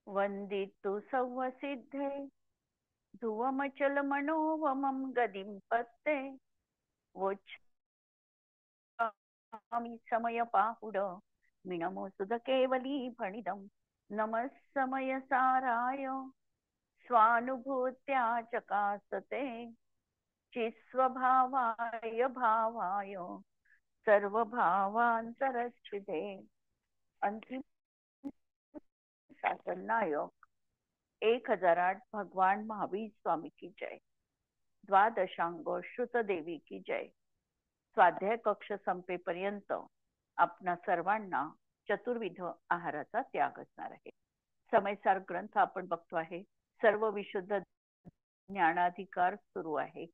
वंदितु सौवसिद्धे ध्रुवमचल मनोवमं गदिं पत्ते वोच्छामि समयपाहुड मिनमोसुध केवली फणिदं नमः समयसाराय स्वानुभूत्या चकासते चिस्वभावाय भावाय सर्वभावांतरच्छिदे अंतिम शासन नायक 1008 भगवान महावीर स्वामी की जय। द्वादशांग श्रुत देवी की जय। स्वाध्याय कक्ष संपेपर्यंत आपणा सर्वांना चतुर्विध आहाराचा त्याग असणार आहे। समयसार ग्रंथ आपण बघतो आहे। सर्व विशुद्ध ज्ञानाधिकार सुरू आहे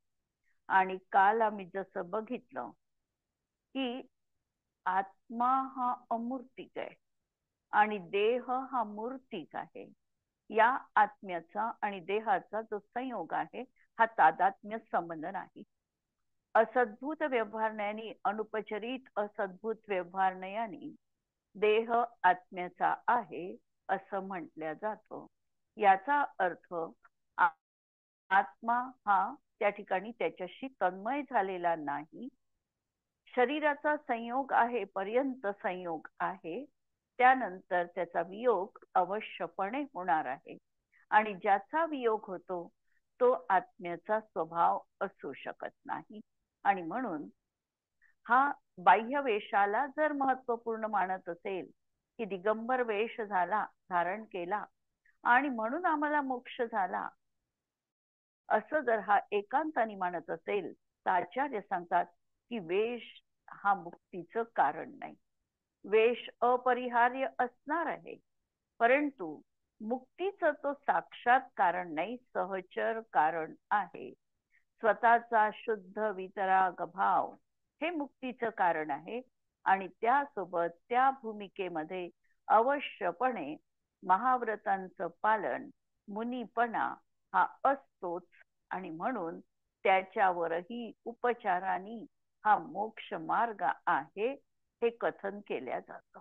आणि काल आम्ही जसं बघितलं की आत्मा हा अमूर्तिक आहे आणि देह हा मूर्तिक आहे। या आत्म्याचा आणि देहाचा जो संयोग आहे हा तादात्म्य संबंध नाही। असद्भूत व्यवहारण्याने अनुपचरित असद्भूत व्यवहारण्याने देह आत्म्याचा आहे असं म्हटलं जातं। याचा अर्थ आत्मा हा त्या ठिकाणी त्याच्याशी तन्मय झालेला नाही। शरीराचा संयोग आहे पर्यंत संयोग आहे, त्यानंतर त्याचा वियोग अवश्यपणे होणार आहे आणि ज्याचा वियोग होतो तो आत्म्याचा स्वभाव असू शकत नाही। आणि म्हणून हा बाह्य वेशाला जर महत्वपूर्ण मानत असेल की दिगंबर वेश झाला धारण केला आणि म्हणून आम्हाला मोक्ष झाला असं जर हा एकांताने मानत असेल तर आचार्य सांगतात की वेश हा मुक्तीचं कारण नाही। वेश अपरिहार्य असणार आहे परंतु मुक्तीचं तो साक्षात कारण नाही, सहचर कारण आहे। स्वतःचा शुद्ध वितराग भाव हे मुक्तीचं कारण आहे आणि त्यासोबत त्या भूमिकेमध्ये अवश्यपणे महाव्रतांचं पालन मुनीपणा हा असतोच आणि म्हणून त्याच्यावरही उपचारांनी हा मोक्ष मार्ग आहे हे कथन केल्या जातं।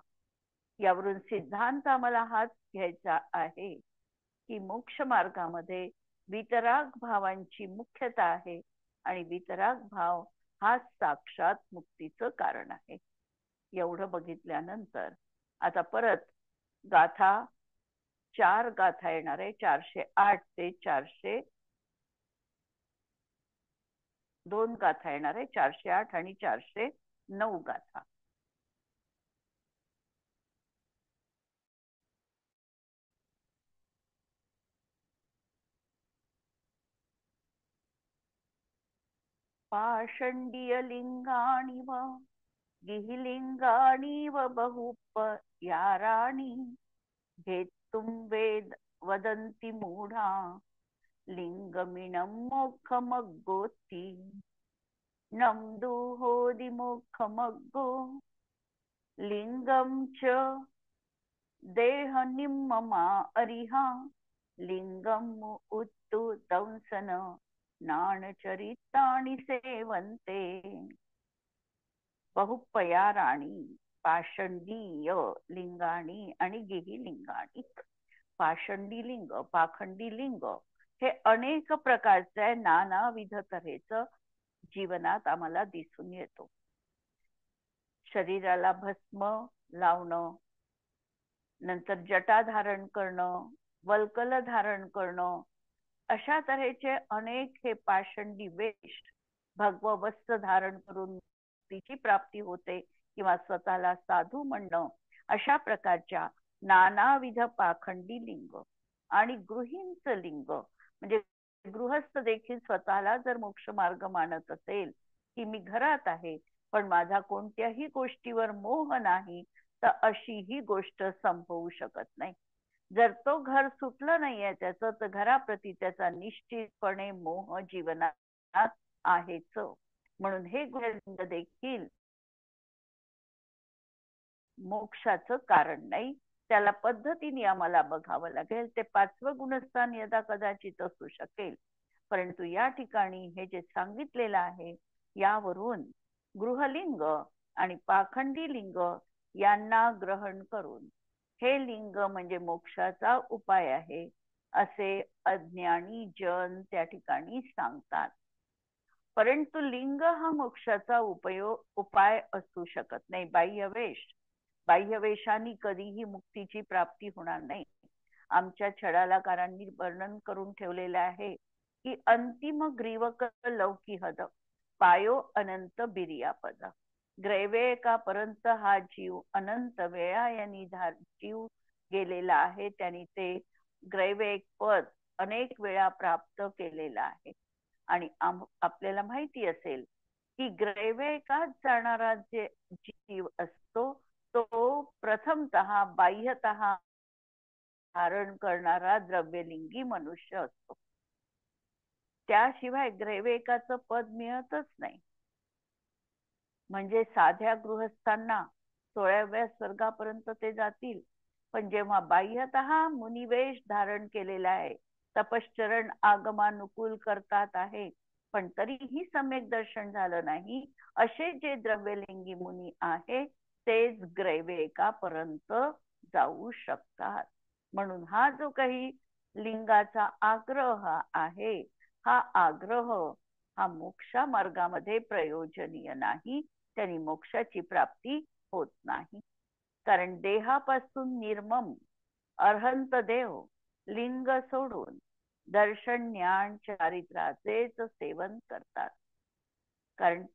यावरून सिद्धांत आम्हाला हाच घ्यायचा आहे की मोक्ष मार्गामध्ये वितराग भावांची मुख्यता आहे आणि वितराग भाव हा साक्षात मुक्तीचं कारण आहे। एवढं बघितल्यानंतर आता परत गाथा 4 गाथा येणार आहे। 408 ते 402 गाथा येणार आहे। 408 आणि 409 गाथा। पाषण्डीय लिंगाणि व गिहिलिंगाणि व बहुपयाराणि भेत्तुं वेद वदन्ति मूढा लिंगमिनं मोक्षमग्गोति नम्दुहोदि मोक्षमग्गो लिंगं च देहनिम्ममा अरिहा लिंगम उत्तु दंसन नाणचरितानि सेवन्ते बहुपयाराणी पाषंडीय लिंगाणी आणि गिही लिंगाणी। पाषंडी लिंग पाखंडी लिंग हे अनेक प्रकारचे आहे, नानाविध तऱ्हेचं जीवनात आम्हाला दिसून येतो। शरीराला भस्म लावणं, नंतर जटा धारण करणं, वल्कल धारण करणं, अशा तऱ्हेचे अनेक हे पाषंडी वेश भगव वस्त्र धारण करून तिची प्राप्ती होते किंवा स्वतःला साधू म्हणणं, अशा प्रकारच्या नानाविध पाखंडी लिंग आणि गृहींचं लिंग म्हणजे गृहस्थ देखील स्वतःला जर मोक्ष मार्ग मानत असेल की मी घरात आहे पण माझा कोणत्याही गोष्टीवर मोह नाही तर अशी ही गोष्ट संभवू शकत नाही। जर तो घर सुटलं नाहीये त्याचं तर घराप्रती त्याचा निश्चितपणे मोह जीवनात आहेच। म्हणून हे गृहलिंग देखील मोक्षाचं कारण नाही, त्याला पद्धतीने आम्हाला बघावं लागेल। ते 5वं गुणस्थान यदा कदाचित असू शकेल परंतु या ठिकाणी हे जे सांगितलेलं आहे यावरून गृहलिंग आणि पाखंडी लिंग यांना ग्रहण करून हे लिंग म्हणजे मोक्षाचा उपाय आहे असे अज्ञानी जन त्या ठिकाणी सांगतात. परंतु लिंग हा मोक्षाचा उपाय असू शकत नाही. बाह्यवेशाने कधीही मुक्तीची प्राप्ती होणार नाही. आमच्या छडालाकारांनी वर्णन करून ठेवलेले आहे की अंतिम ग्रीवक लौकी हद पायो अनंत बिरियापद. ग्रैवेकापर्यंत हा जीव अनंत वेळा यांनी जीव गेलेला आहे. त्यांनी ते ग्रैवेक पद अनेक वेळा प्राप्त केलेला आहे. आणि आपल्याला माहिती असेल की ग्रैवेकात जाणारा जे जीव असतो तो प्रथमतः बाह्यतः धारण करणारा द्रव्यलिंगी मनुष्य असतो. त्याशिवाय ग्रैवेकाचं पद मिळतच नाही. म्हणजे साध्या गृहस्थांना 16व्या स्वर्गापर्यंत ते जातील, पण जेव्हा बाह्यतः मुनिवेश धारण केलेला आहे, तपश्चरण आगमानुकूल करतात आहे, पण तरीही सम्यक दर्शन झालं नाही, असे जे द्रव्यलिंगी मुनी आहे तेच ग्रैवेकापर्यंत जाऊ शकतात. म्हणून हा जो काही लिंगाचा आग्रह आहे, हा आग्रह हा मोक्षा मार्गामध्ये प्रयोजनीय नाही. त्यांनी मोक्षाची प्राप्ती होत नाही. कारण देहापासून निर्मम अर्हंत देव लिंग सोडून दर्शन ज्ञान चारित्राचेच सेवन करतात. कारण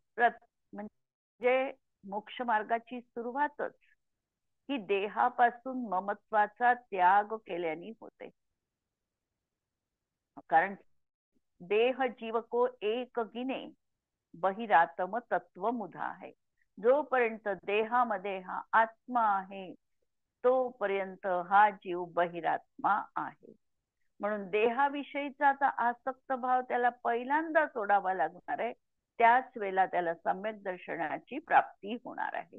म्हणजे मोक्ष मार्गाची सुरुवातच ही देहापासून ममत्वाचा त्याग केल्याने होते. कारण देह जीवको एक गिने बहिरातम तत्व मुधा आहे. जोपर्यंत देहामध्ये हा आत्मा आहे तोपर्यंत हा जीव बहिरात्मा आहे. म्हणून देहाविषयीचा आता आसक्त भाव त्याला पहिल्यांदा सोडावा लागणार आहे. त्याच वेळेला त्याला सम्यक दर्शनाची प्राप्ती होणार आहे.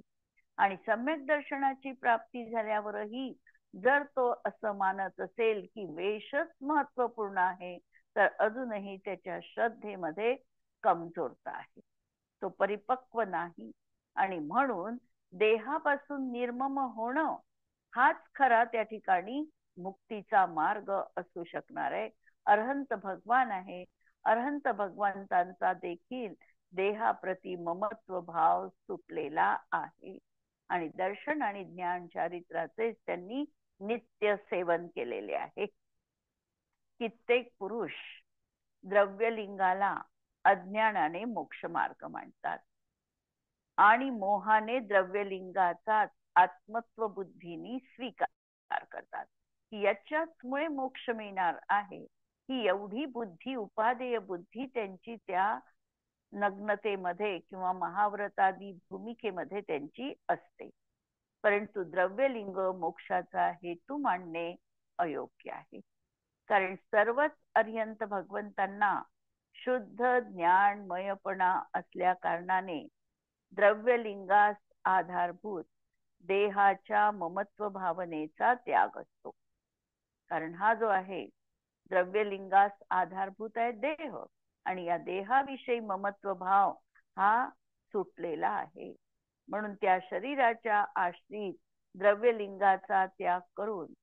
आणि सम्यक दर्शनाची प्राप्ती झाल्यावरही जर तो असं मानत असेल की वेशच महत्वपूर्ण आहे, तर अजूनही त्याच्या श्रद्धेमध्ये कमजोरता आहे. तो परिपक्व नाही. आणि म्हणून देहापासून निर्मम होणं हाच खरा त्या ठिकाणी मुक्तीचा मार्ग असू शकणार आहे. अर्हंत भगवान आहे. अर्हंत भगवंतांचा देखील देहाप्रती ममत्व भाव सुटलेला आहे. आणि दर्शन आणि ज्ञान चारित्राचे त्यांनी नित्य सेवन केलेले आहे. कित्येक पुरुष द्रव्यलिंगाला अज्ञानाने मोक्ष मार्ग मानतात आणि मोहाने द्रव्यलिंगाचा आत्मत्व बुद्धीनी स्वीकार करतात की याच्यामुळे मोक्ष मिळणार आहे. ही एवढी बुद्धी, उपादेय बुद्धी त्यांची त्या नग्नतेमध्ये किंवा महाव्रतादी भूमिकेमध्ये त्यांची असते. परंतु द्रव्यलिंग मोक्षाचा हेतू मानणे अयोग्य आहे. कारण सर्वच अर्यंत भगवंतांना शुद्ध ज्ञानमयपणा असल्या कारणाने द्रव्यलिंगास आधारभूत देहाच्या ममत्व भावनेचा त्याग असतो. कारण हा जो आहे द्रव्यलिंगास आधारभूत आहे देह, आणि या देहाविषयी ममत्व भाव हा सुटलेला आहे. म्हणून त्या शरीराच्या आश्रित द्रव्यलिंगाचा त्याग करून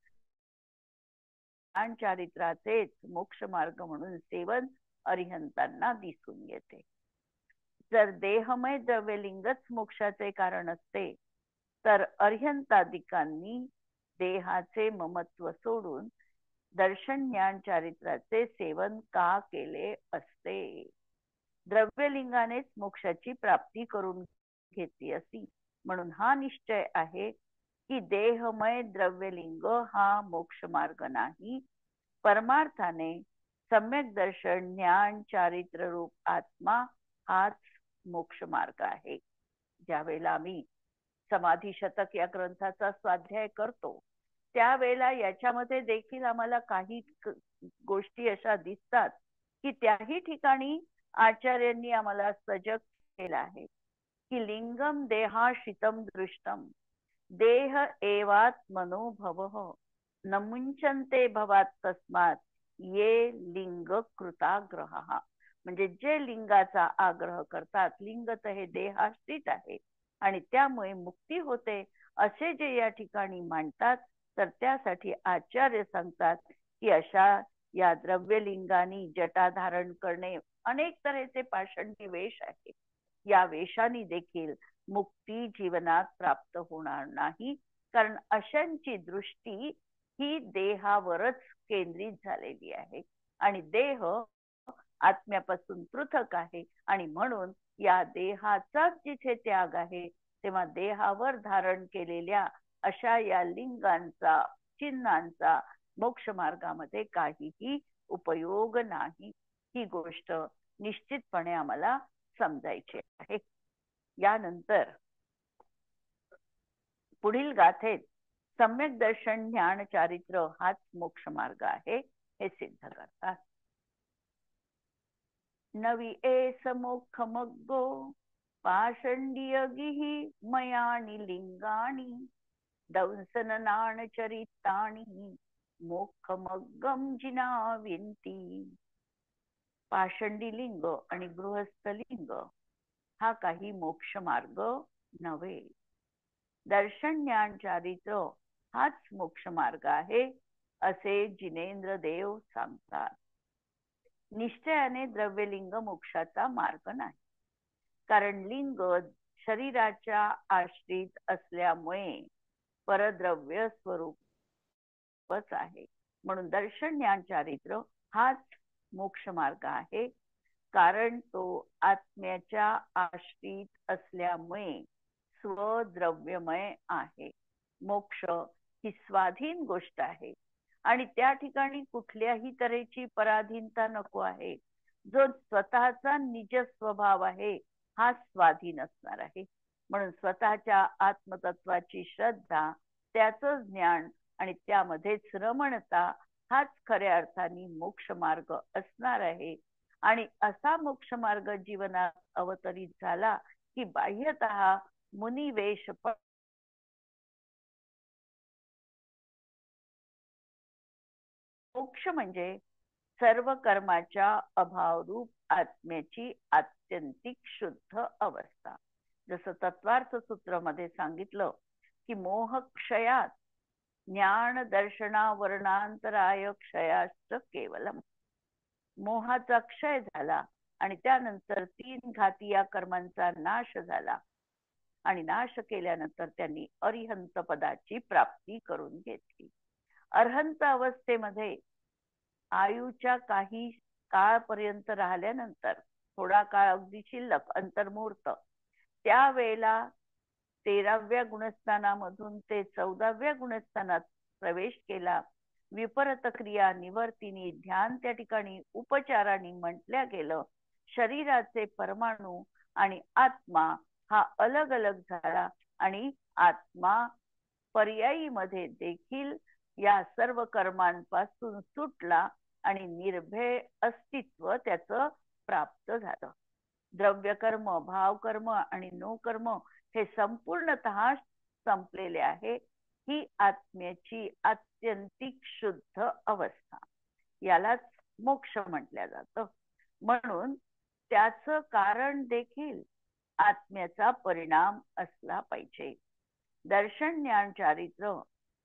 चारित्राचेच मोक्ष मार्ग म्हणून सेवन अरिहंतांना दिसून येते. जर देहमय द्रव्यलिंगच मोक्षाचे कारण असते तर अरिहंतादिकांनी देहाचे ममत्व सोडून दर्शन ज्ञान चारित्राचे सेवन का केले असते? द्रव्यलिंगानेच मोक्षाची प्राप्ती करून घेतली असती. म्हणून हा निश्चय आहे की देहमय द्रव्यलिंग हा मोक्ष मार्ग नाही. परमार्थाने सम्यक दर्शन ज्ञान चारित्र रूप आत्मा हाच मोक्ष मार्ग आहे. ज्यावेळेला आम्ही समाधी शतक या ग्रंथाचा स्वाध्याय करतो त्यावेळेला याच्यामध्ये देखील आम्हाला काही गोष्टी अशा दिसतात की त्याही ठिकाणी आचार्यांनी आम्हाला सजग केला आहे की लिंगम देहाश्रितम दृष्टम देह एवात्मनो भवः न मुंचन्ते भवात तस्मात ये लिंग कृताग्रह. म्हणजे जे लिंगाचा आग्रह करतात, लिंग तर हे देहाश्रित आहे आणि त्यामुळे मुक्ती होते असे जे या ठिकाणी मांडतात तर त्यासाठी आचार्य सांगतात की अशा या द्रव्यलिंगानी जटा धारण करणे अनेक तऱ्हेचे पाषंडी वेश आहे. या वेशाने देखील मुक्ती जीवनात प्राप्त होणार नाही, कारण अशांची दृष्टी ही देहावरच केंद्रित झालेली आहे आणि देह आत्म्यापासून पृथक आहे आणि म्हणून या देहाचाच जिथे त्याग आहे तेव्हा देहावर धारण केलेल्या अशा या लिंगांचा चिन्हांचा मोक्ष मार्गामध्ये काहीही उपयोग नाही. ही गोष्ट निश्चितपणे आम्हाला समजायची आहे. यानंतर पुढील गाथेत सम्यक दर्शन ज्ञान चारित्र हाच मोक्ष मार्ग आहे हे सिद्ध करतात. नवी एस मोक्ष मग्गो पाषंडीयगिही मयानी लिंगाणी दंसन नाण चरिताणी मोक्ष मग्गम जिना विंती. पाषंडी लिंग आणि गृहस्थ लिंग हा काही मोक्ष मार्ग नव्हे. दर्शन ज्ञान चारित्र हाच मोक्ष मार्ग आहे असे जिनेंद्र देव सांगतात. निश्चयाने द्रव्यलिंग मोक्षाचा मार्ग नाही, कारण लिंग शरीराच्या आश्रित असल्यामुळे परद्रव्य स्वरूपच आहे. म्हणून दर्शन ज्ञान चारित्र हाच मोक्ष मार्ग आहे, कारण तो आत्म्याच्या आश्रित असल्यामुळे स्वद्रव्यमय आहे. मोक्ष ही स्वाधीन गोष्ट आहे आणि त्या ठिकाणी कुठल्याही तऱ्हेची पराधीनता नको आहे. जो स्वतःचा निज स्वभाव आहे हा स्वाधीन असणार आहे. म्हणून स्वतःच्या आत्मतत्वाची श्रद्धा, त्याचं ज्ञान आणि त्यामध्येच रमणता हाच खऱ्या अर्थाने मोक्ष मार्ग असणार आहे. आणि असा मोक्ष मार्ग जीवनात अवतरित झाला की बाह्यतः मुनिवेश पण मोक्ष म्हणजे सर्व कर्माच्या अभावरूप आत्म्याची आत्यंतिक शुद्ध अवस्था. जसं तत्वार्थ सूत्रामध्ये सांगितलं की मोह क्षयात ज्ञान दर्शना वर्णांतराय क्षयाश्च केवलम. मोहाचा क्षय झाला आणि त्यानंतर 3 घाती या कर्मांचा नाश झाला आणि नाश केल्यानंतर त्यांनी अरिहंत पदाची प्राप्ती करून घेतली. अरहंत अवस्थेमध्ये आयुच्या काही काळपर्यंत राहिल्यानंतर थोडा काळ अगदी शिल्लक अंतर्मुहूर्त, त्यावेळेला 13व्या गुणस्थानामधून ते 14व्या गुणस्थानात प्रवेश केला. विपरीत क्रिया निवर्तिनी ध्यान त्या ठिकाणी उपचाराने म्हटल्या गेलं. शरीराचे परमाणू आणि आत्मा हा अलग अलग झाला आणि आत्मा पर्यायी मध्ये देखील या सर्व कर्मांपासून सुटला आणि निर्भय अस्तित्व त्याचं प्राप्त झालं. द्रव्यकर्म, भावकर्म आणि नो कर्म हे संपूर्णतः संपलेले आहे. ही आत्म्याची आत्यंतिक शुद्ध अवस्था, यालाच मोक्ष म्हटलं जातं. म्हणून त्याचं कारण देखील आत्म्याचा परिणाम असला पाहिजे. दर्शन ज्ञान चारित्र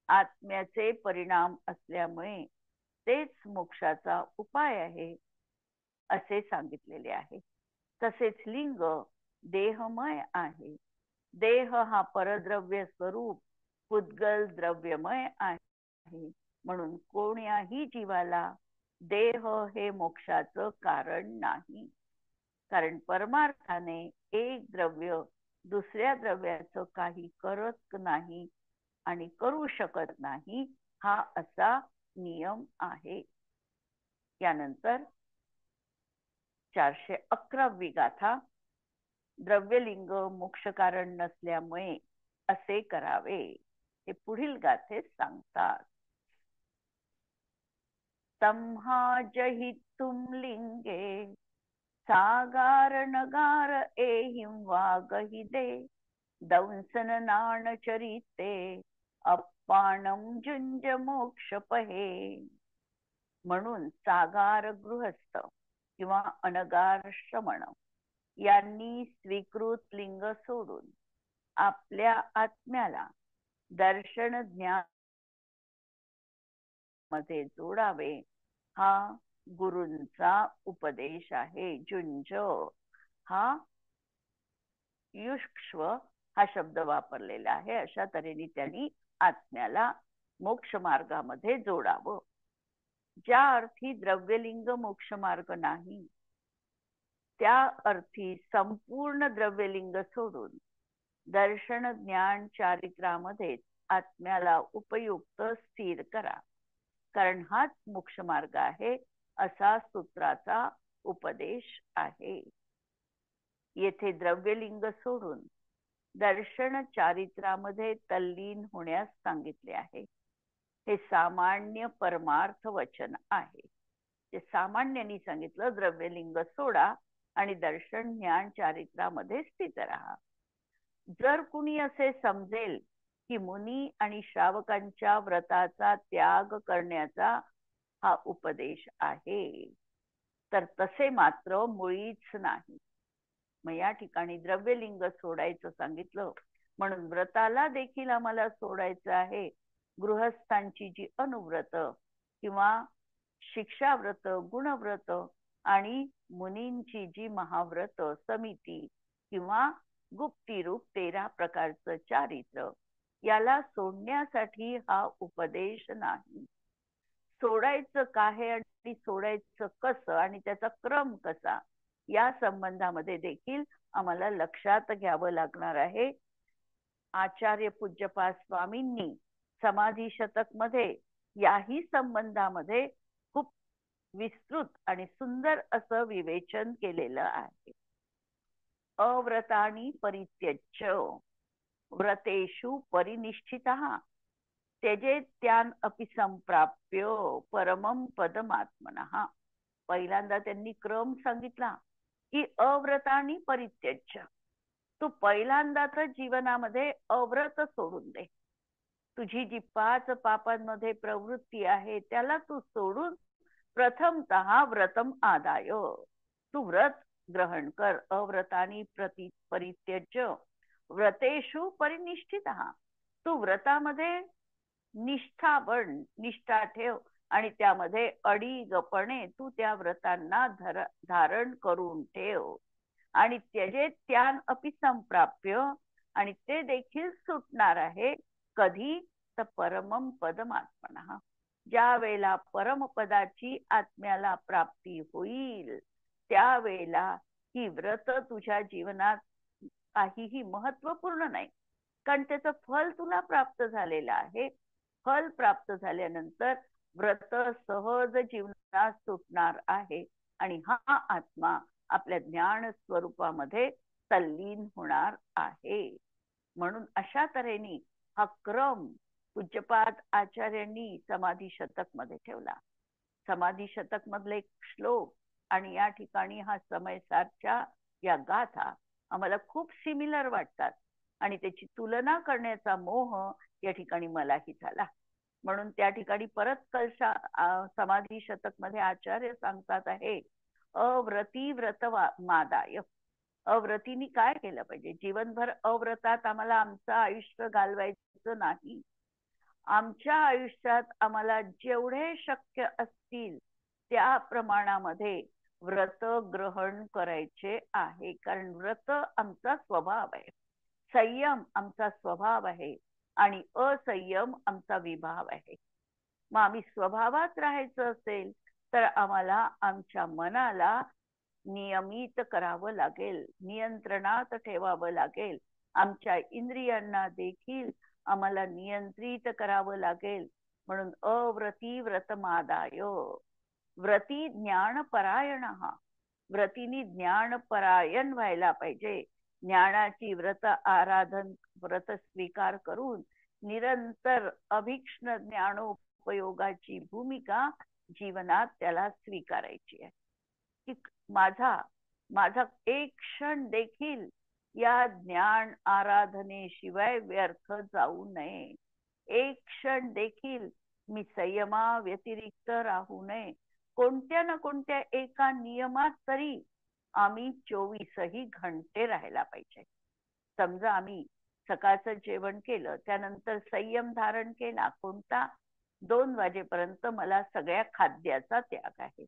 आत्म्याचे परिणाम असल्यामुळे तेच मोक्षाचा उपाय आहे असे सांगितलेले आहे. तसेच लिंग देहमय आहे. देह हा परद्रव्य स्वरूप पुद्गल द्रव्यमय आहे. म्हणून कोण्याही जीवाला देह हे मोक्षाचं कारण नाही, कारण परमार्थाने एक द्रव्य दुसऱ्या द्रव्याचं काही करत नाही आणि करू शकत नाही, हा असा नियम आहे. यानंतर 411वी गाथा. द्रव्यलिंग मोक्ष कारण नसल्यामुळे असे करावे हे पुढील गाथेत सांगतात. तम्हाजहितुम लिंगे सागार नगार एहिं वागहिदे दंसन नाण चरिते अप्पाणम जुंज मोक्ष पहे. म्हणून सागार गृहस्थ किंवा अनगार श्रमण यांनी स्वीकृत लिंग सोडून आपल्या आत्म्याला दर्शन ज्ञान मध्ये जोडावे हा गुरूंचा उपदेश आहे. जुंज हा युष्क्ष्व हा शब्द वापरलेला आहे. अशा तऱ्हेने त्यांनी आत्म्याला मोक्ष मार्गामध्ये जोडावं. ज्या अर्थी द्रव्यलिंग मोक्ष मार्ग नाही त्या अर्थी संपूर्ण द्रव्यलिंग सोडून दर्शन ज्ञान चारित्र्यामध्ये आत्म्याला उपयुक्त स्थिर करा, कारण हाच मोक्ष मार्ग आहे असा सूत्राचा उपदेश आहे. येथे द्रव्यलिंग सोडून दर्शन चारित्र्यामध्ये तल्लीन होण्यास सांगितले आहे. हे सामान्य परमार्थ वचन आहे. ते सामान्यांनी सांगितलं, द्रव्यलिंग सोडा आणि दर्शन ज्ञान चारित्र्यामध्ये स्थित राहा. जर कुणी असे समजेल की मुनी आणि श्रावकांच्या व्रताचा त्याग करण्याचा हा उपदेश आहे, तर तसे मात्र मुळीच नाही. मग या ठिकाणी द्रव्यलिंग सोडायचं सांगितलं, म्हणून व्रताला देखील आम्हाला सोडायचं आहे. गृहस्थांची जी अनुव्रत किंवा शिक्षाव्रत, गुणव्रत आणि मुनींची जी महाव्रत, समिती किंवा गुप्तीरूप 13 प्रकारचं चारित्र, याला सोडण्यासाठी हा उपदेश नाही. सोडायचं काय आणि सोडायचं कसं आणि त्याचा क्रम कसा, या संबंधामध्ये देखील आम्हाला लक्षात घ्यावं लागणार आहे. आचार्य पूज्यपाद स्वामींनी समाधी शतक मध्ये याही संबंधामध्ये खूप विस्तृत आणि सुंदर असं विवेचन केलेलं आहे. अव्रतानि परित्यज्य व्रतेषु परिनिष्ठितः त्यजेत्यान अपि संप्राप्य परमं पदमात्मनः. पहिल्यांदा त्यांनी क्रम सांगितला की अव्रतानि परित्यज्य. तू पहिल्यांदा तर जीवनामध्ये अव्रत सोडून दे. तुझी जी 5 पापांमध्ये प्रवृत्ती आहे त्याला तू सोडून प्रथमतः व्रतम आदाय तू व्रत ग्रहण कर. अव्रतानि परित्यज्य व्रतेषु परिनिष्ठितः. तू व्रतामध्ये निष्ठा बन, निष्ठा ठेव आणि त्यामध्ये अडीगपणे तू त्या व्रतांना धारण करून ठेव. आणि त्यजेत त्यान अपि संप्राप्य, आणि ते देखील सुटणार आहे. कधी? तर परमम पदमात्मनः. ज्या वेळेला परमपदाची आत्म्याला प्राप्ती होईल त्यावेळेला ही व्रत तुझ्या जीवनात काहीही महत्वपूर्ण नाही, कारण त्याचं फल तुला प्राप्त झालेलं आहे. फल प्राप्त झाल्यानंतर व्रत सहज जीवनात सुटणार आहे आणि हा आत्मा आपल्या ज्ञान स्वरूपामध्ये तल्लीन होणार आहे. म्हणून अशा तऱ्हेने हा क्रम पूज्यपाद आचार्यांनी समाधी शतक मध्ये ठेवला. समाधी शतक मधले एक श्लोक आणि या ठिकाणी हा समयसारच्या या गाथा आम्हाला खूप सिमिलर वाटतात आणि त्याची तुलना करण्याचा मोह या ठिकाणी मलाही झाला. म्हणून त्या ठिकाणी परत समाधी शतक मध्ये आचार्य सांगतात आहे, अव्रती व्रत मादाय. अव्रतीनी काय केलं पाहिजे? जीवनभर अव्रतात आम्हाला आमचं आयुष्य घालवायचं नाही. आमच्या आयुष्यात आम्हाला जेवढे शक्य असतील त्या प्रमाणामध्ये व्रत ग्रहण करायचे आहे, कारण व्रत आमचा स्वभाव आहे, संयम आमचा स्वभाव आहे आणि असंयम आमचा विभाव आहे. मग आम्ही स्वभावात राहायचं असेल तर आम्हाला आमच्या मनाला नियमित करावं लागेल, नियंत्रणात ठेवावं लागेल. आमच्या इंद्रियांना देखील आम्हाला नियंत्रित करावं लागेल. म्हणून अव्रती व्रतमादाय. व्रती ज्ञानपरायण. व्रतीनी ज्ञानपरायण व्हायला पाहिजे. ज्ञानाची व्रत आराधन व्रत स्वीकार करून निरंतर अभीक्ष्ण ज्ञानोपयोगाची भूमिका जीवनात त्याला स्वीकारायची आहे. की माझा एक क्षण देखील या ज्ञान आराधनेशिवाय व्यर्थ जाऊ नये. एक क्षण देखील मी संयमा व्यतिरिक्त राहू नये. कोणत्या ना कोणत्या एका नियमात तरी आम्ही 24ही घंटे राहायला पाहिजे. समजा आम्ही सकाळचं जेवण केलं, त्यानंतर संयम धारण केला. कोणता? 2 वाजेपर्यंत मला सगळ्या खाद्याचा त्याग आहे.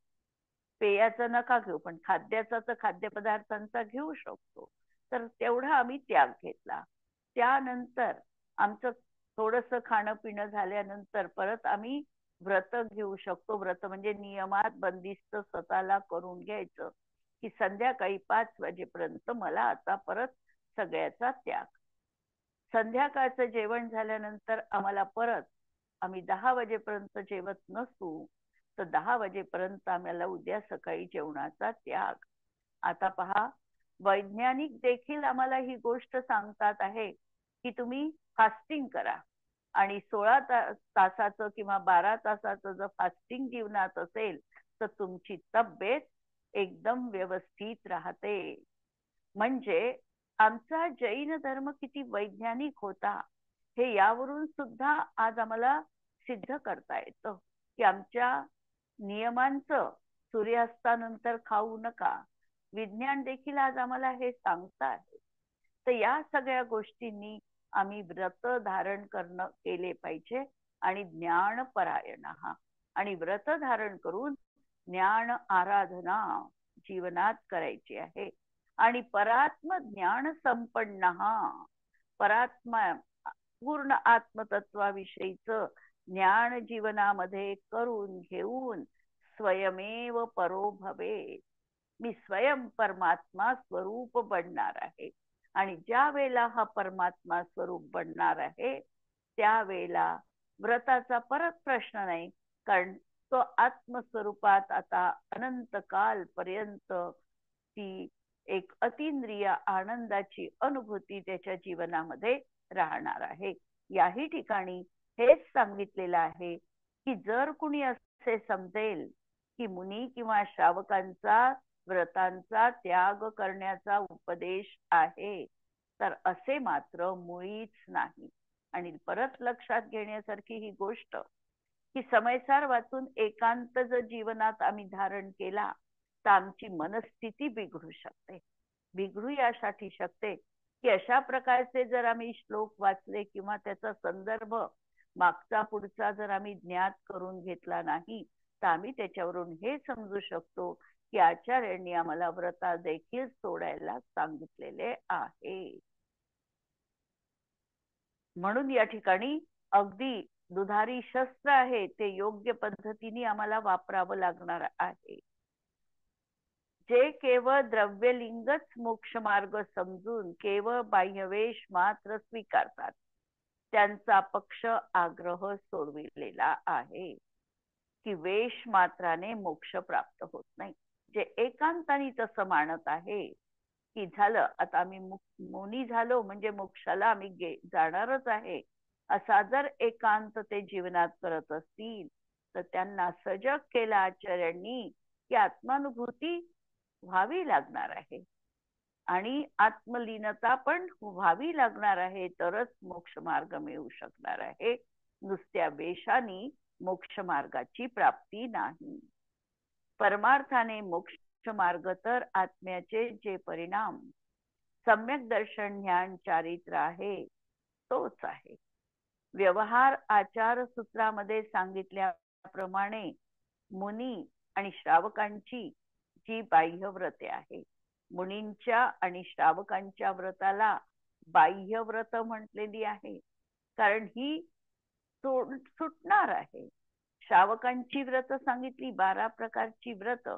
पेयाचं नका घेऊ, पण खाद्याचा तर खाद्यपदार्थांचा घेऊ शकतो. तर तेवढा आम्ही त्याग घेतला. त्यानंतर आमचं थोडंसं खाणं पिणं झाल्यानंतर परत आम्ही व्रत घेऊ शकतो. व्रत म्हणजे नियमात बंदिस्त स्वतःला करून घ्यायचं, की संध्याकाळी 5 वाजेपर्यंत मला आता परत सगळ्याचा त्याग. संध्याकाळचं जेवण झाल्यानंतर आम्हाला परत आम्ही 10 वाजेपर्यंत जेवत नसू, तर 10 वाजेपर्यंत आम्हाला उद्या सकाळी जेवणाचा त्याग. आता पहा, वैज्ञानिक देखील आम्हाला ही गोष्ट सांगतात आहे, की तुम्ही फास्टिंग करा आणि 16 तासाचं किंवा 12 तासाचं जर फास्टिंग जीवनात असेल, तर तुमची तब्येत एकदम व्यवस्थित राहते. म्हणजे आमचा जैन धर्म किती वैज्ञानिक होता हे यावरून सुद्धा आज आम्हाला सिद्ध करता येतं, की आमच्या नियमांचं सूर्यास्तानंतर खाऊ नका. विज्ञान देखील आज आम्हाला हे सांगत आहे. तर या सगळ्या गोष्टींनी आम्ही व्रत धारण करणं केले पाहिजे आणि ज्ञानपरायण आणि व्रत धारण करून ज्ञान आराधना जीवनात करायची आहे. आणि परात्म ज्ञान संपन्न परात्मा पूर्ण आत्मतत्वाविषयीच ज्ञान जीवनामध्ये करून घेऊन स्वयमेव परो भवे, मी स्वयं परमात्मा स्वरूप बनणार आहे. आणि ज्या वेळेला हा परमात्मा स्वरूप बनणार आहे त्यावेळेला व्रताचा परत प्रश्न नाही, कारण तो आत्मस्वरूपात आता अनंत काल पर्यंत ती एक अतिंद्रिय आनंदाची अनुभूती त्याच्या जीवनामध्ये राहणार आहे. याही ठिकाणी हेच सांगितलेलं आहे, की जर कुणी असे समजेल की मुनी किंवा श्रावकांचा व्रतांचा त्याग करण्याचा उपदेश आहे, तर असे मात्र मुळीच नाही. आणि परत लक्षात घेण्यासारखी ही गोष्ट, की समयसार वाचून एकांत जर जीवनात आम्ही धारण केला तर आमची मनस्थिती बिघडू शकते. बिघडू यासाठी शकते की अशा प्रकारचे जर आम्ही श्लोक वाचले किंवा त्याचा संदर्भ मागचा पुढचा जर आम्ही ज्ञात करून घेतला नाही, तर आम्ही त्याच्यावरून हे समजू शकतो की आचार्यांनी आम्हाला व्रता देखील सोडायला सांगितलेले आहे. म्हणून या ठिकाणी अगदी दुधारी शस्त्र आहे ते योग्य पद्धतीने आम्हाला वापरावं लागणार आहे. जे केवळ द्रव्यलिंगच मोक्ष मार्ग समजून केवळ बाह्यवेश मात्र स्वीकारतात त्यांचा पक्ष आग्रह सोडविलेला आहे, की वेश मात्राने मोक्ष प्राप्त होत नाही. जे एकांताने तसं मानत आहे की झालं आता आम्ही मुनी झालो म्हणजे मोक्षाला आम्ही जाणारच आहे, असा जर एकांत ते जीवनात करत असतील तर त्यांना सजग केला आचार्यांनी की आत्मानुभूती व्हावी लागणार आहे आणि आत्मलीनता पण व्हावी लागणार आहे, तरच मोक्ष मार्ग मिळू शकणार आहे. नुसत्या वेशाने मोक्ष मार्गाची प्राप्ती नाही. परमार्थाने मोक्ष मार्ग तर आत्म्याचे जे परिणाम सम्यक दर्शन ज्ञान चारित्र आहे तोच आहे. व्यवहार आचार सूत्रामध्ये सांगितल्याप्रमाणे मुनी आणि श्रावकांची जी बाह्य व्रते आहे, मुनींच्या आणि श्रावकांच्या व्रताला बाह्य व्रत म्हटलेली आहे, कारण ही सुटणार आहे. श्रावकांची व्रत सांगितली 12 प्रकारची व्रत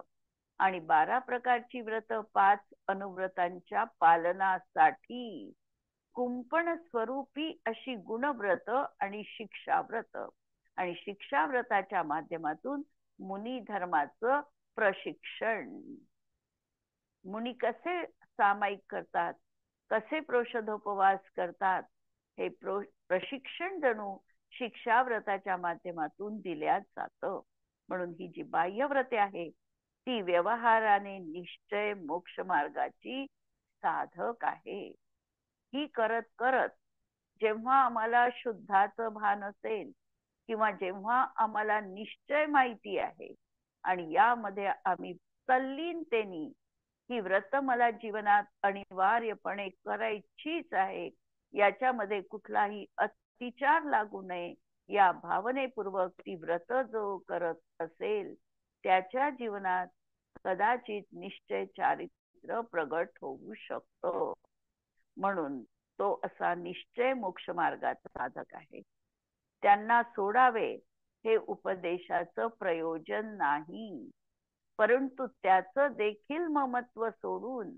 आणि 12 प्रकारची व्रत 5 अनुव्रतांच्या पालनासाठी कुंपण स्वरूपी अशी गुणव्रत आणि शिक्षाव्रत आणि शिक्षाव्रताच्या माध्यमातून मुनी धर्माचं प्रशिक्षण. मुनी कसे सामायिक करतात, कसे प्रोषधोपवास करतात, हे प्रशिक्षण जणू शिक्षाव्रताच्या माध्यमातून दिल्या जातं. म्हणून ही जी बाह्यव्रते आहे ती व्यवहाराने निश्चय मोक्ष मार्गाची साधक आहे. ही करत करत जेव्हा आम्हाला शुद्धाचं भान असेल किंवा जेव्हा आम्हाला निश्चय माहिती आहे आणि यामध्ये आम्ही तल्लीनतेने ही व्रत मला जीवनात अनिवार्यपणे करायचीच आहे, याच्यामध्ये कुठलाही अतिचार लागू नये, या भावनेपूर्वक ती व्रत जो करत असेल त्याच्या जीवनात कदाचित निश्चय चारित्र्य प्रगट होऊ शकतो. म्हणून तो असा निश्चय मोक्ष मार्गाचा साधक आहे. त्यांना सोडावे हे उपदेशाचं प्रयोजन नाही, परंतु त्याचं देखील ममत्व सोडून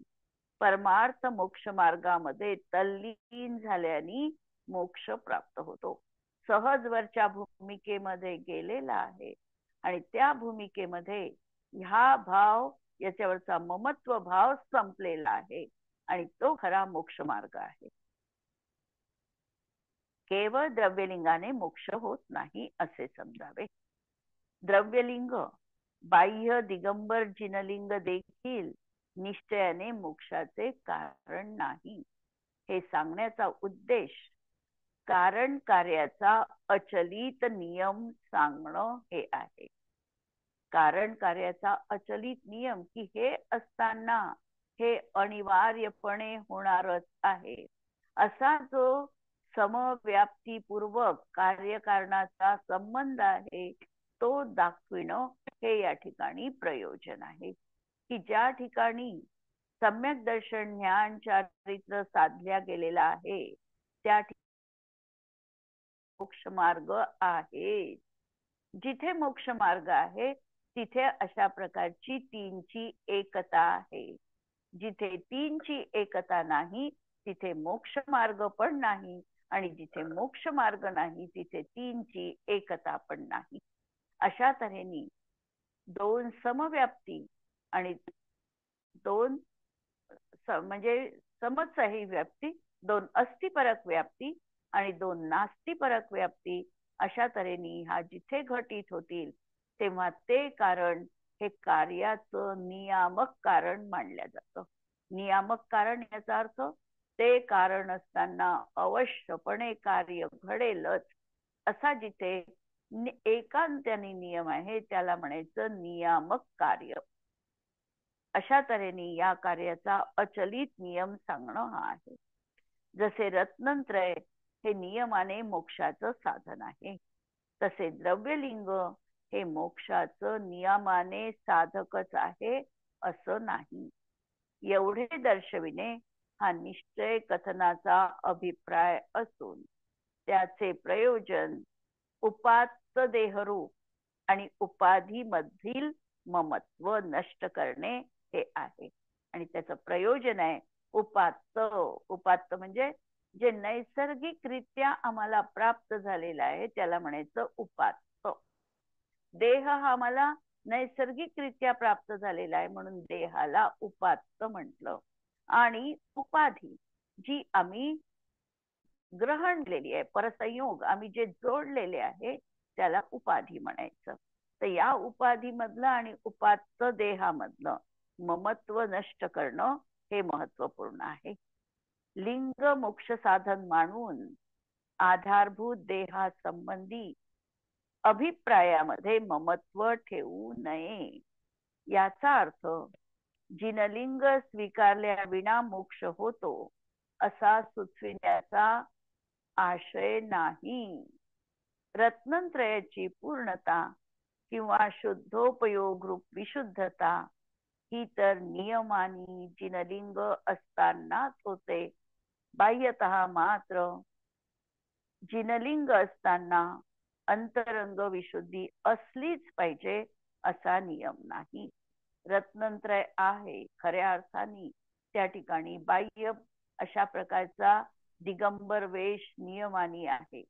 परमार्थ मोक्ष मार्गामध्ये तल्लीन झाल्याने मोक्ष प्राप्त होतो. सहज वरच्या भूमिकेमध्ये गेलेला आहे आणि त्या भूमिकेमध्ये ह्या भाव याच्यावरचा ममत्व भाव संपलेला आहे आणि तो खरा मोक्ष मार्ग आहे. केवळ द्रव्यलिंगाने मोक्ष होत नाही असे समजावे. द्रव्यलिंग बाह्य दिगंबर जिनलिंग देखील निश्चयाने मोक्षाचे कारण नाही. हे सांगण्याचा उद्देश कारण कार्याचा अचलित नियम सांगणं हे आहे. कारण कार्याचा अचलित नियम की हे असताना हे अनिवार्यपणे होणारच आहे असा जो समव्याप्तीपूर्वक कार्यकारणाचा संबंध आहे तो दाखविणं हे या ठिकाणी प्रयोजन आहे. की ज्या ठिकाणी सम्यक दर्शन ज्ञान चारित्र साधल्या गेलेला आहे त्या ठिकाणी मोक्ष मार्ग आहे. जिथे मोक्ष मार्ग आहे तिथे अशा प्रकारची तीनची एकता आहे. जिथे तीनची एकता नाही तिथे मोक्ष मार्ग पण नाही आणि जिथे मोक्ष मार्ग नाही तिथे तीनची एकता पण नाही. अशा तऱ्हेने दोन समव्याप्ती आणि दोन म्हणजे समत्सही व्याप्ती, दोन अस्थिपरक व्याप्ती आणि दोन नास्तिपरक व्याप्ती अशा तऱ्हेने हा जिथे घटित होतील तेव्हा ते कारण हे कार्याचं नियामक कारण मानलं जातं. नियामक कारण याचा अर्थ ते कारण असताना अवश्यपणे कार्य घडेलच असा जिथे एकांत्याने नियम आहे त्याला म्हणायचं नियामक कार्य. अशा तऱ्हेने या कार्याचा अचलित नियम सांगणं हा आहे. जसे रत्नत्रय हे नियमाने मोक्षाचं साधन आहे तसे द्रव्यलिंग हे मोक्षाचं नियमाने साधकच आहे असं नाही. एवढे दर्शविणे हा निश्चय कथनाचा अभिप्राय असून त्याचे प्रयोजन उपात्त देहरूप आणि उपाधी मधील ममत्व नष्ट करणे हे आहे. आणि त्याचं प्रयोजन आहे उपात्त. उपात्त म्हणजे जे नैसर्गिकरित्या आम्हाला प्राप्त झालेलं आहे त्याला म्हणायचं उपात्त. देह हा आम्हाला नैसर्गिकरित्या प्राप्त झालेला आहे म्हणून देहाला उपात्त म्हटलं. आणि उपाधी जी आम्ही ग्रहण केलेली आहे, परसंयोग आम्ही जे जोडलेले आहे त्याला उपाधी म्हणायचं. तर या उपाधी मधलं आणि उपात्त देहामधलं ममत्व नष्ट करणं हे महत्वपूर्ण आहे. लिंग मोक्ष साधन मानून आधारभूत देहासंबंधी अभिप्रायामध्ये ममत्व ठेवू नये. याचा अर्थ जिनलिंग स्वीकारल्या विना मोक्ष होतो असा सुचविण्याचा आशय नाही. रत्नत्रयाची पूर्णता किंवा शुद्धोपयोग रूप विशुद्धता ही तर नियमानी जिनलिंग असतानाच होते. बाह्यतः मात्र जिनलिंग असताना अंतरंग विशुद्धी असलीच पाहिजे असा नियम नाही. रत्नत्रय आहे खऱ्या अर्थाने त्या ठिकाणी बाह्य अशा प्रकारचा दिगंबर वेश नियमानी आहे.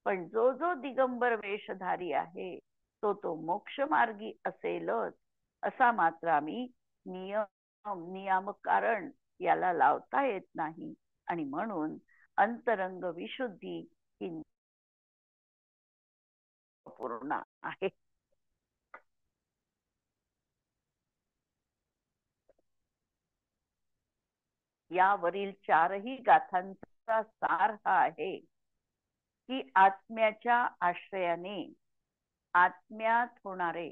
पण जो जो दिगंबर वेशधारी आहे तो मोक्ष मार्गी असेलच असा मात्र आम्ही नियामक कारण याला लावता येत नाही. आणि म्हणून अंतरंग विशुद्धी ही पूर्ण आहे. यावरील चारही गाथांचा सार हा आहे की आत्म्याच्या आश्रयाने आत्म्यात होणारे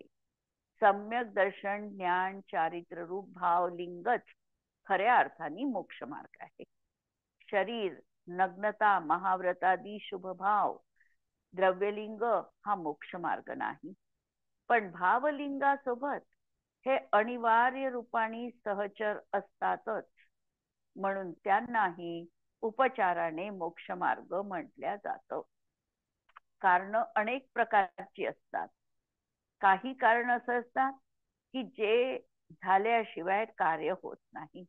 सम्यक दर्शन ज्ञान चारित्र रूप भाव लिंगच खऱ्या अर्थाने मोक्ष मार्ग आहे. शरीर नग्नता महाव्रतादी शुभ भाव द्रव्यलिंग हा मोक्ष मार्ग नाही, पण भावलिंगासोबत हे अनिवार्य रूपाने सहचर असतातच, म्हणून त्यांनाही उपचाराने मोक्ष मार्ग म्हटल्या जातं. कारण अनेक प्रकारची असतात. काही कारण असं असतात की जे झाल्याशिवाय कार्य होत नाही,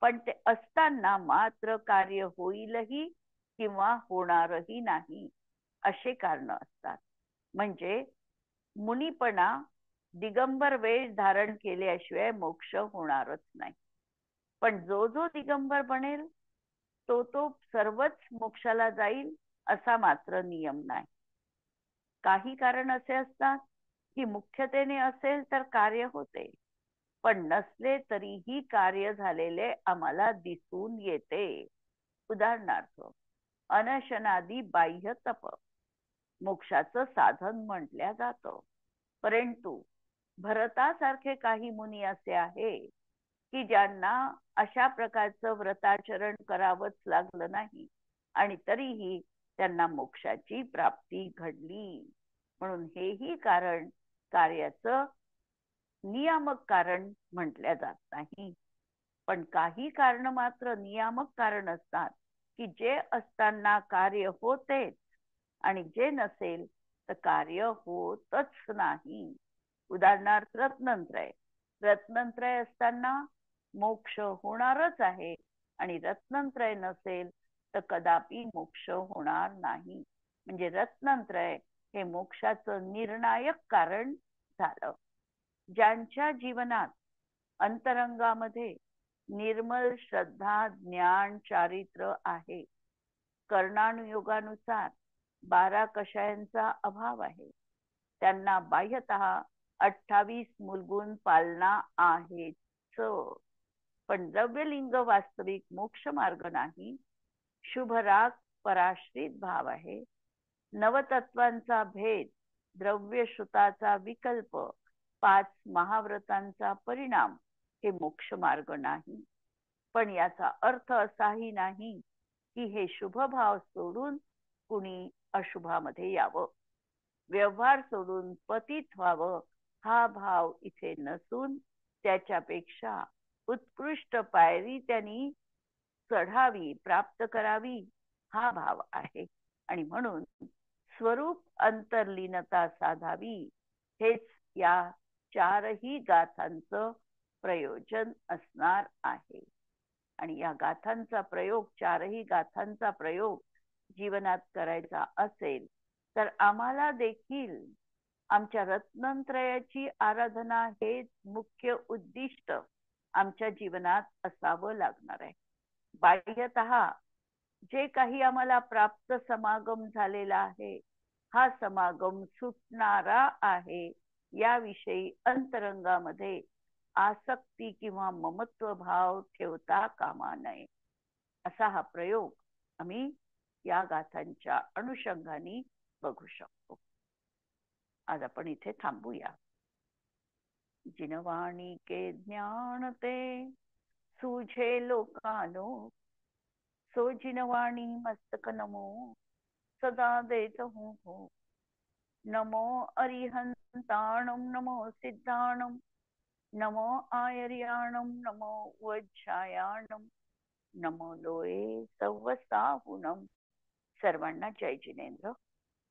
पण ते असताना मात्र कार्य होईलही किंवा होणारही नाही, असे कारण असतात. म्हणजे मुनीपणा दिगंबर वेश धारण केल्याशिवाय मोक्ष होणारच नाही, पण जो जो दिगंबर बनेल तो तो सर्वच मोक्षाला जाईल असा मात्र नियम नाही. काही कारण असे असतात की मुख्यतेने असेल तर कार्य होते, पण नसले तरीही कार्य झालेले आम्हाला दिसून येते. उदाहरणार्थ अनशनादी बाह्य तप मोक्षाचं साधन म्हटल्या जातं, परंतु भरतासारखे काही मुनी असे आहे की ज्यांना अशा प्रकारचं व्रताचरण करावंच लागलं नाही आणि तरीही त्यांना मोक्षाची प्राप्ती घडली. म्हणून हेही कारण कार्याचं नियामक कारण म्हटल्या जात नाही, पण काही कारण मात्र नियामक कारण असतात की जे असताना कार्य होतेच आणि जे नसेल तर कार्य होतच नाही. उदाहरणार्थ रत्नत्रय. रत्नत्रय असताना मोक्ष होणारच आहे आणि रत्नत्रय नसेल तर कदापि मोक्ष होणार नाही. म्हणजे रत्नत्रय हे मोक्षाचं निर्णायक कारण झालं. ज्यांच्या जीवनात अंतरंगामध्ये निर्मल श्रद्धा ज्ञान चारित्र्य आहे, कर्णानुयोगानुसार 12 कषायांचा अभाव आहे, त्यांना बाह्यतः 28 मूलगुण पालना आहेच, पण द्रव्यलिंग वास्तविक मोक्ष मार्ग नाही. शुभराग पराश्रित भाव आहे. नवतत्वांचा भेद, द्रव्यश्रुताचा विकल्प, 5 महाव्रतांचा परिणाम हे मोक्ष मार्ग नाही. पण याचा अर्थ असाही नाही की हे शुभ भाव सोडून कुणी अशुभामध्ये यावं, व्यवहार सोडून पतित व्हावं हा भाव इथे नसून त्याच्यापेक्षा उत्कृष्ट पायरी त्यांनी चढावी, प्राप्त करावी हा भाव आहे. आणि म्हणून स्वरूप अंतर्लीनता साधावी हेच या 4ही गाथांचं प्रयोजन असणार आहे. आणि या गाथांचा प्रयोग, 4ही गाथांचा प्रयोग जीवनात करायचा असेल तर आम्हाला देखील आमच्या रत्नत्रयाची आराधना हेच मुख्य उद्दिष्ट आमच्या जीवनात असावं लागणार आहे. बाह्यतः जे काही आम्हाला प्राप्त समागम झालेला आहे, हा समागम सुटणारा आहे याविषयी अंतरंगामध्ये आसक्ती किंवा ममत्व भाव ठेवता कामा नये. असा हा प्रयोग आम्ही या गाथांच्या अनुषंगाने बघू शकतो. आज आपण इथे थांबूया. जिनवाणी के ज्ञान ते सूझे लोकानो, सो जिनवाणी मस्तक नमो सदा देत हूँ हो. नमो अरिहंताणम नमो सिद्धाणम नमो आयर्याणम नमो वज्रायाणम नमो लोये सव्वसाहुणम. सर्वांना जय जिनेंद्र.